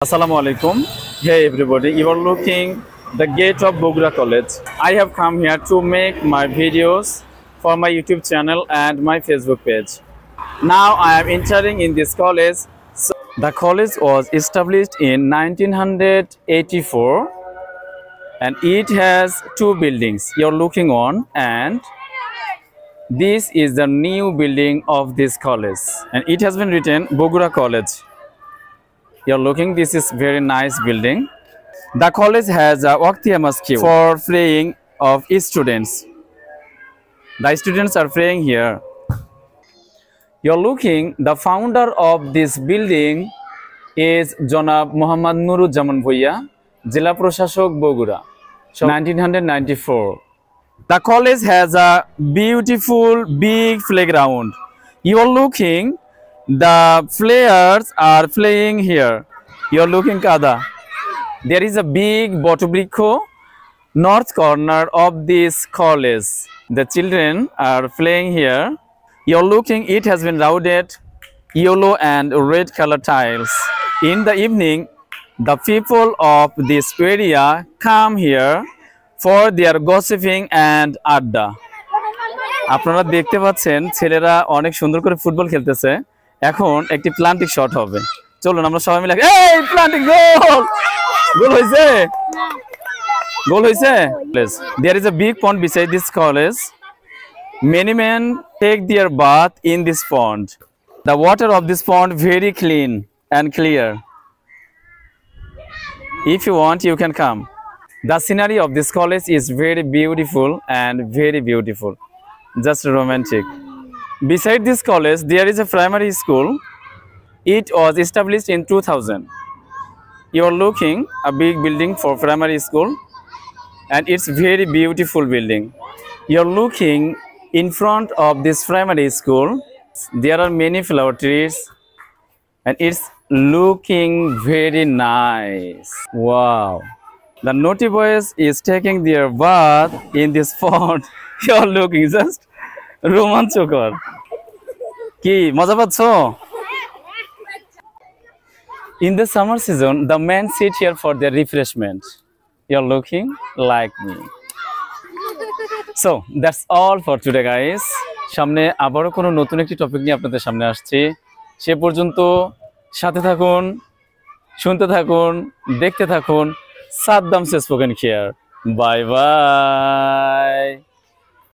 Assalamu alaikum. Hey everybody, you are looking the gate of Bogura College. I have come here to make my videos for my YouTube channel and my Facebook page. Now I am entering in this college. So the college was established in 1984 and it has two buildings you're looking on, and this is the new building of this college and it has been written Bogura College. You're looking, this is very nice building. The college has a Waqtiya Masjid for praying of students. The students are praying here. You're looking, the founder of this building is Janab Muhammad Nuruzzaman Bhuiya, Jila Proshashok Bogura, 1994. The college has a beautiful big playground. You are looking, the players are playing here. You are looking, Kada. There is a big Botobrikho, north corner of this college. The children are playing here. You are looking, it has been rounded yellow and red color tiles. In the evening, the people of this area come here for their gossiping and adda. আপনারা দেখতে পাচ্ছেন ছেলেরা অনেক সুন্দর করে football খেলতেছে। এখন একটি প্ল্যান্টিং শট হবে। চলুন আমরা সবাই মিলে এই প্ল্যান্টিং গোল! গোল হইছে? গোল হইছে? Please. There is a big pond beside this college. Many men take their bath in this pond. The water of this pond very clean and clear. If you want, you can come. The scenery of this college is very beautiful and very beautiful. Just romantic. Beside this college, there is a primary school. It was established in 2000. You are looking a big building for primary school, and it's very beautiful building. You are looking in front of this primary school. There are many flower trees, and it's looking very nice. Wow. The naughty boys is taking their bath in this pond. You are looking just romanchokar. Ki maja paccho? In the summer season, the men sit here for their refreshment. You are looking like me. So that's all for today, guys. সামনে আবারো কোনো নতুন একটি topic নিয়ে আপনাদের সামনে আসছি। সে পর্যন্ত সাথে থাকুন, শুনতে থাকুন, দেখতে থাকুন। Saddam spoken here. Bye bye.